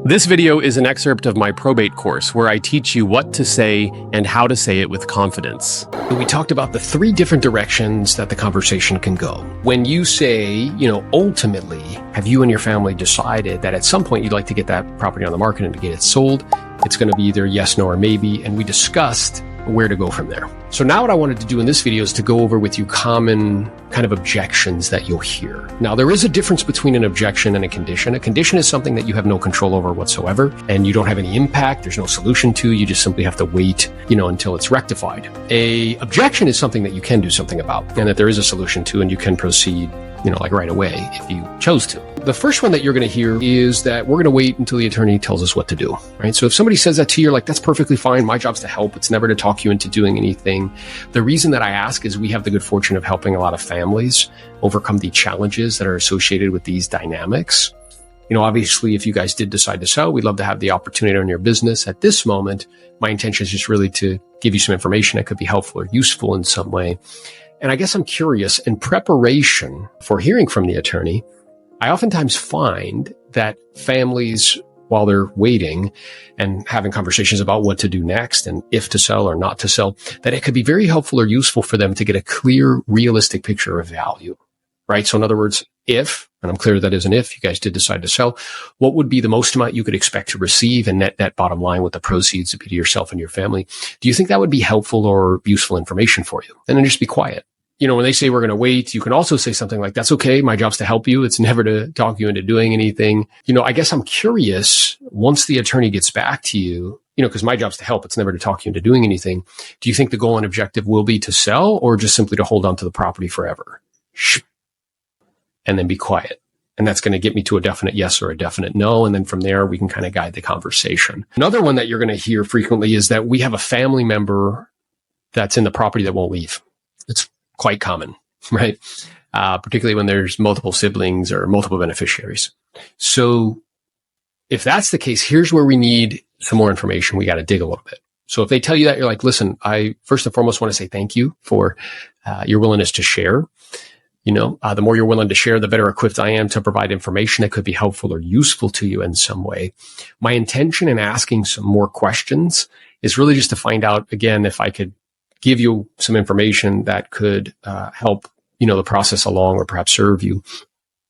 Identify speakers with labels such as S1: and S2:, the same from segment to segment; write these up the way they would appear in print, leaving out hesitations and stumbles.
S1: This video is an excerpt of my probate course where I teach you what to say and how to say it with confidence. We talked about the 3 different directions that the conversation can go. When you say, ultimately, have you and your family decided that at some point you'd like to get that property on the market and to get it sold? It's going to be either yes, no, or maybe. And we discussed where to go from there. So now what I wanted to do in this video is to go over with you common kind of objections that you'll hear. Now, there is a difference between an objection and a condition. A condition is something that you have no control over whatsoever, and you don't have any impact. There's no solution to. You just simply have to wait, until it's rectified. A objection is something that you can do something about and that there is a solution to, and you can proceed, like right away if you chose to. The first one that you're going to hear is that we're going to wait until the attorney tells us what to do, right? So if somebody says that to you, you're like, that's perfectly fine. My job's to help. It's never to talk you into doing anything. The reason that I ask is we have the good fortune of helping a lot of families overcome the challenges that are associated with these dynamics. Obviously, if you guys did decide to sell, we'd love to have the opportunity on your business. At this moment, my intention is just really to give you some information that could be helpful or useful in some way. And I guess I'm curious, in preparation for hearing from the attorney, I oftentimes find that families, while they're waiting and having conversations about what to do next and if to sell or not to sell, that it could be very helpful or useful for them to get a clear, realistic picture of value, right? So in other words, if, and I'm clear that is an if, you guys did decide to sell, what would be the most amount you could expect to receive and net bottom line with the proceeds to be to yourself and your family? Do you think that would be helpful or useful information for you? And then just be quiet. When they say we're going to wait, you can also say something like, that's okay. My job's to help you. It's never to talk you into doing anything. I guess I'm curious, once the attorney gets back to you, because my job's to help. It's never to talk you into doing anything. Do you think the goal and objective will be to sell or just simply to hold on to the property forever? Shh. And then be quiet. And that's going to get me to a definite yes or a definite no. And then from there, we can kind of guide the conversation. Another one that you're going to hear frequently is that we have a family member that's in the property that won't leave. It's quite common, right? Particularly when there's multiple siblings or multiple beneficiaries. So if that's the case, here's where we need some more information. We got to dig a little bit. So if they tell you that, you're like, listen, I first and foremost want to say thank you for your willingness to share. The more you're willing to share, the better equipped I am to provide information that could be helpful or useful to you in some way. My intention in asking some more questions is really just to find out, again, if I could give you some information that could help, the process along or perhaps serve you.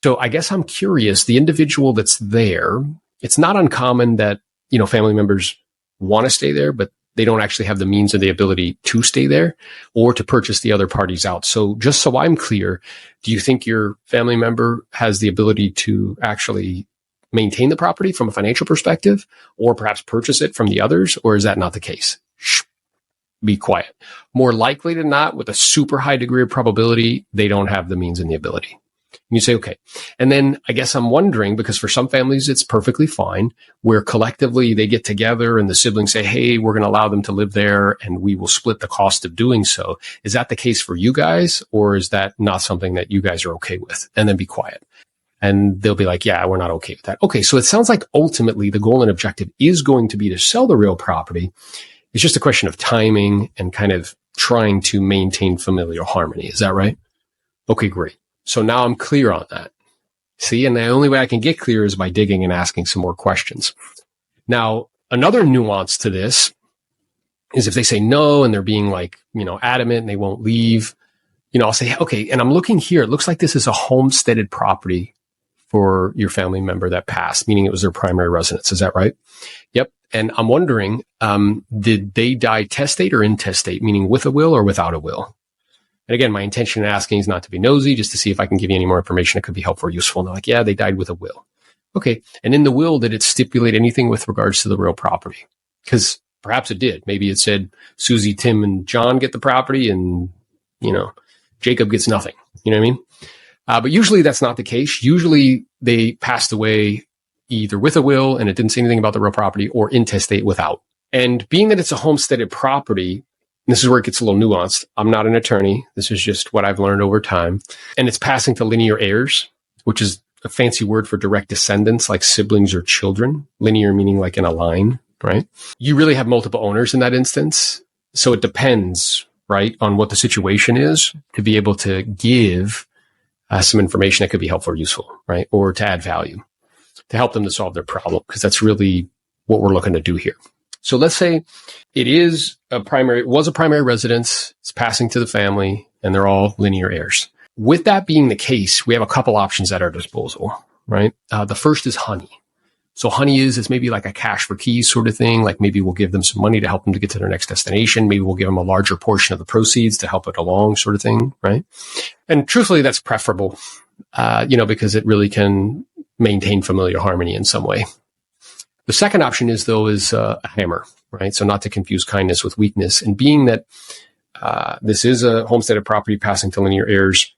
S1: So I guess I'm curious, the individual that's there, it's not uncommon that, family members want to stay there, but they don't actually have the means or the ability to stay there or to purchase the other parties out. So just so I'm clear, do you think your family member has the ability to actually maintain the property from a financial perspective or perhaps purchase it from the others? Or is that not the case? Shh. Be quiet. More likely than not, with a super high degree of probability, they don't have the means and the ability. And you say, okay. And then I guess I'm wondering, because for some families, it's perfectly fine, where collectively they get together and the siblings say, hey, we're going to allow them to live there and we will split the cost of doing so. Is that the case for you guys? Or is that not something that you guys are okay with? And then be quiet. And they'll be like, yeah, we're not okay with that. Okay. So it sounds like ultimately the goal and objective is going to be to sell the real property. It's just a question of timing and kind of trying to maintain familial harmony. Is that right? Okay, great. So now I'm clear on that. See, and the only way I can get clear is by digging and asking some more questions. Now, another nuance to this is if they say no and they're being adamant and they won't leave, I'll say, okay, and I'm looking here. It looks like this is a homesteaded property for your family member that passed, meaning it was their primary residence. Is that right? Yep. And I'm wondering, did they die testate or intestate, meaning with a will or without a will? And again, my intention in asking is not to be nosy, just to see if I can give you any more information that could be helpful or useful. And they're like, yeah, they died with a will. Okay. And in the will, did it stipulate anything with regards to the real property? Because perhaps it did. Maybe it said Susie, Tim, and John get the property and, Jacob gets nothing. You know what I mean? But usually that's not the case. Usually they passed away either with a will and it didn't say anything about the real property or intestate without. And being that it's a homesteaded property, this is where it gets a little nuanced. I'm not an attorney. This is just what I've learned over time. And it's passing to linear heirs, which is a fancy word for direct descendants like siblings or children. Linear meaning like in a line, right? You really have multiple owners in that instance. So it depends, right, on what the situation is to be able to give some information that could be helpful or useful, right? Or to add value. to help them to solve their problem, because that's really what we're looking to do here. So let's say it was a primary residence, it's passing to the family, and they're all linear heirs. With that being the case, we have a couple options at our disposal, right? The first is honey. So honey is maybe like a cash for keys sort of thing. Like maybe we'll give them some money to help them to get to their next destination. Maybe we'll give them a larger portion of the proceeds to help it along sort of thing, right? And truthfully, that's preferable, because it really can maintain familiar harmony in some way. The second option is a hammer, right? So not to confuse kindness with weakness. And being that this is a homesteaded property passing to linear heirs,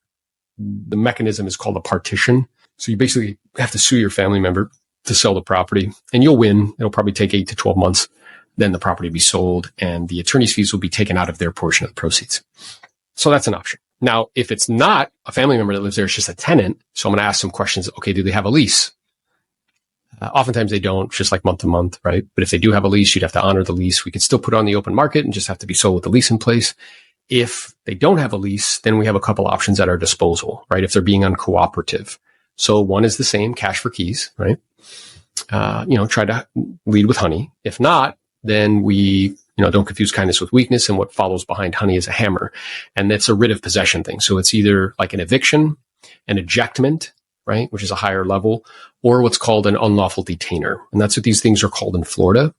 S1: the mechanism is called a partition. So you basically have to sue your family member to sell the property, and you'll win. It'll probably take 8 to 12 months. Then the property will be sold, and the attorney's fees will be taken out of their portion of the proceeds. So that's an option. Now, if it's not a family member that lives there, it's just a tenant. So I'm going to ask some questions. Okay, do they have a lease? Oftentimes they don't, just like month to month, right? But if they do have a lease, you'd have to honor the lease. We could still put it on the open market and just have to be sold with the lease in place. If they don't have a lease, then we have a couple options at our disposal, right? If they're being uncooperative. So one is the same, cash for keys, right? Try to lead with honey. If not, then we, don't confuse kindness with weakness. And what follows behind honey is a hammer. And that's a writ of possession thing. So it's either like an eviction, an ejectment, right? Which is a higher level, or what's called an unlawful detainer. And that's what these things are called in Florida.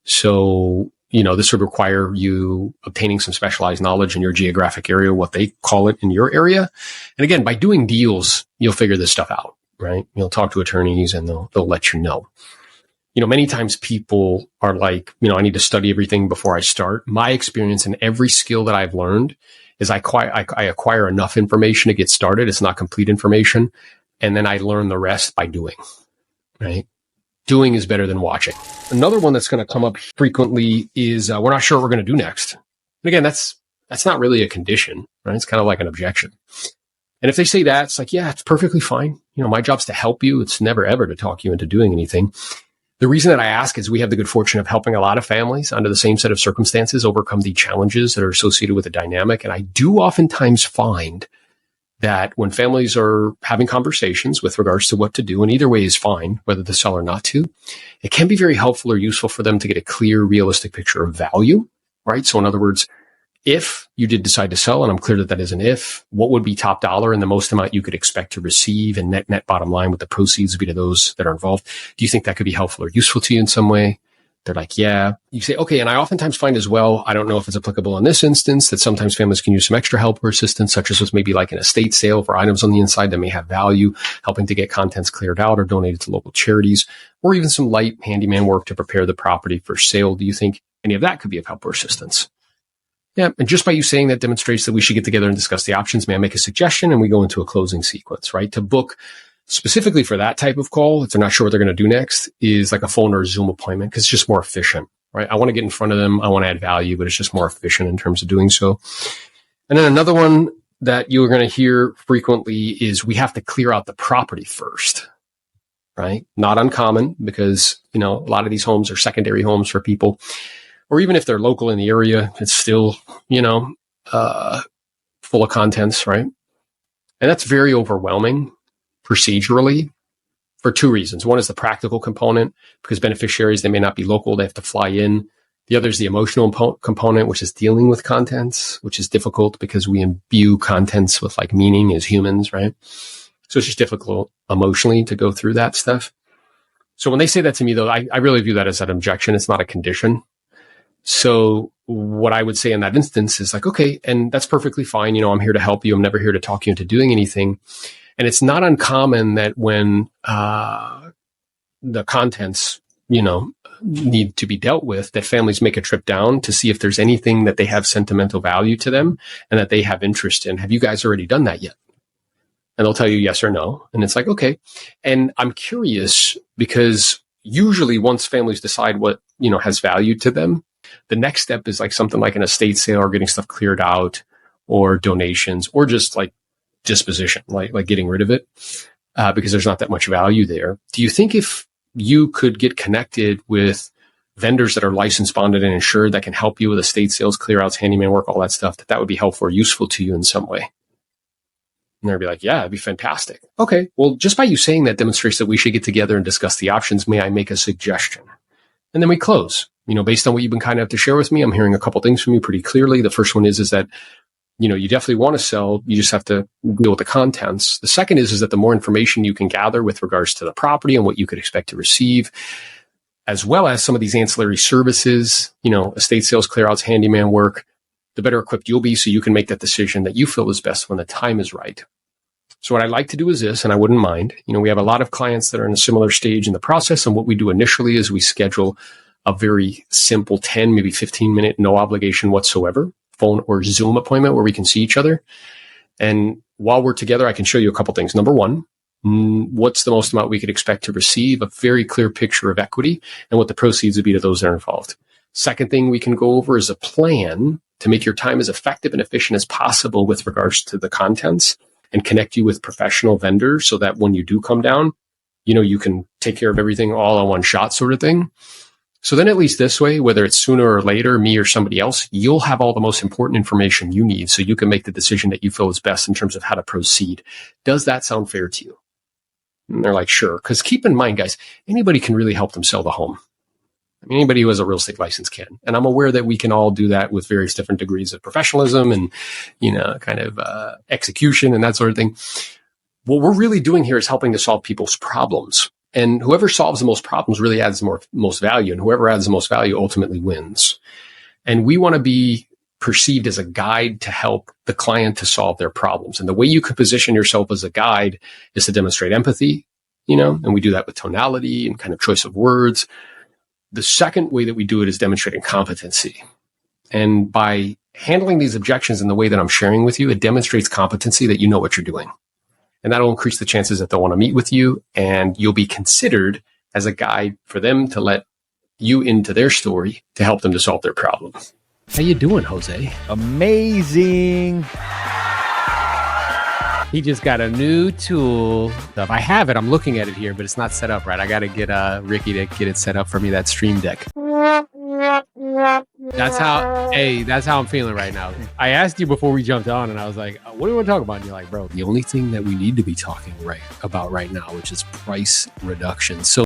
S1: So, this would require you obtaining some specialized knowledge in your geographic area, what they call it in your area. And again, by doing deals, you'll figure this stuff out, right? You'll talk to attorneys and they'll let you know. Many times people are like, I need to study everything before I start. My experience in every skill that I've learned is I acquire enough information to get started. It's not complete information. And then I learn the rest by doing, right? Doing is better than watching. Another one that's going to come up frequently is we're not sure what we're going to do next. And again, that's not really a condition, right? It's kind of like an objection. And if they say that, it's like, yeah, it's perfectly fine. My job's to help you. It's never, ever to talk you into doing anything. The reason that I ask is we have the good fortune of helping a lot of families under the same set of circumstances overcome the challenges that are associated with the dynamic. And I do oftentimes find that when families are having conversations with regards to what to do, and either way is fine, whether to sell or not to, it can be very helpful or useful for them to get a clear, realistic picture of value, right? So in other words, if you did decide to sell, and I'm clear that that is an if, what would be top dollar and the most amount you could expect to receive, and net bottom line with the proceeds would be to those that are involved? Do you think that could be helpful or useful to you in some way? They're like, yeah. You say, okay. And I oftentimes find as well, I don't know if it's applicable in this instance, that sometimes families can use some extra help or assistance, such as with maybe like an estate sale for items on the inside that may have value, helping to get contents cleared out or donated to local charities, or even some light handyman work to prepare the property for sale. Do you think any of that could be of help or assistance? Yeah. And just by you saying that demonstrates that we should get together and discuss the options. May I make a suggestion? And we go into a closing sequence, right? To book specifically for that type of call, if they're not sure what they're going to do next, is like a phone or a Zoom appointment, because it's just more efficient, right? I want to get in front of them. I want to add value, but it's just more efficient in terms of doing so. And then another one that you're going to hear frequently is we have to clear out the property first, right? Not uncommon, because, a lot of these homes are secondary homes for people, or even if they're local in the area, it's still, full of contents, right? And that's very overwhelming procedurally for two reasons. One is the practical component, because beneficiaries, they may not be local. They have to fly in. The other is the emotional component, which is dealing with contents, which is difficult because we imbue contents with like meaning as humans, right? So it's just difficult emotionally to go through that stuff. So when they say that to me, though, I really view that as an objection. It's not a condition. So what I would say in that instance is like, okay, and that's perfectly fine. I'm here to help you. I'm never here to talk you into doing anything. And it's not uncommon that when the contents, need to be dealt with, that families make a trip down to see if there's anything that they have sentimental value to them and that they have interest in. Have you guys already done that yet? And they'll tell you yes or no. And it's like, okay. And I'm curious because usually once families decide what, has value to them, the next step is like something like an estate sale or getting stuff cleared out or donations or just like disposition, like getting rid of it, because there's not that much value there. Do you think if you could get connected with vendors that are licensed, bonded, and insured that can help you with estate sales, clear outs, handyman work, all that stuff, that would be helpful or useful to you in some way? And they'll be like, yeah, it'd be fantastic. Okay, well, just by you saying that demonstrates that we should get together and discuss the options. May I make a suggestion? And then we close. Based on what you've been kind enough to share with me, I'm hearing a couple things from you pretty clearly. The first one is that, you definitely want to sell. You just have to deal with the contents. The second is that the more information you can gather with regards to the property and what you could expect to receive, as well as some of these ancillary services, estate sales, clearouts, handyman work, the better equipped you'll be so you can make that decision that you feel is best when the time is right. So what I'd like to do is this, and I wouldn't mind. We have a lot of clients that are in a similar stage in the process. And what we do initially is we schedule a very simple 10, maybe 15-minute, no obligation whatsoever, phone or Zoom appointment where we can see each other. And while we're together, I can show you a couple things. Number one, what's the most amount we could expect to receive, a very clear picture of equity and what the proceeds would be to those that are involved. Second thing we can go over is a plan to make your time as effective and efficient as possible with regards to the contents and connect you with professional vendors so that when you do come down, you can take care of everything all in one shot sort of thing. So then at least this way, whether it's sooner or later, me or somebody else, you'll have all the most important information you need so you can make the decision that you feel is best in terms of how to proceed. Does that sound fair to you? And they're like, sure. Because keep in mind, guys, anybody can really help them sell the home. Anybody who has a real estate license can. And I'm aware that we can all do that with various different degrees of professionalism and, execution and that sort of thing. What we're really doing here is helping to solve people's problems. And whoever solves the most problems really adds the most value. And whoever adds the most value ultimately wins. And we want to be perceived as a guide to help the client to solve their problems. And the way you can position yourself as a guide is to demonstrate empathy, and we do that with tonality and kind of choice of words. The second way that we do it is demonstrating competency. And by handling these objections in the way that I'm sharing with you, it demonstrates competency that you know what you're doing. And that'll increase the chances that they'll want to meet with you, and you'll be considered as a guide for them to let you into their story to help them to solve their problem. How you doing, Jose?
S2: Amazing.
S3: He just got a new tool. If I have it, I'm looking at it here, but it's not set up right. I got to get Ricky to get it set up for me, that Stream Deck. That's how I'm feeling right now. I asked you before we jumped on, and I was like, what do you want to talk about? And you're like, bro,
S1: the only thing that we need to be talking about right now, which is price reduction. So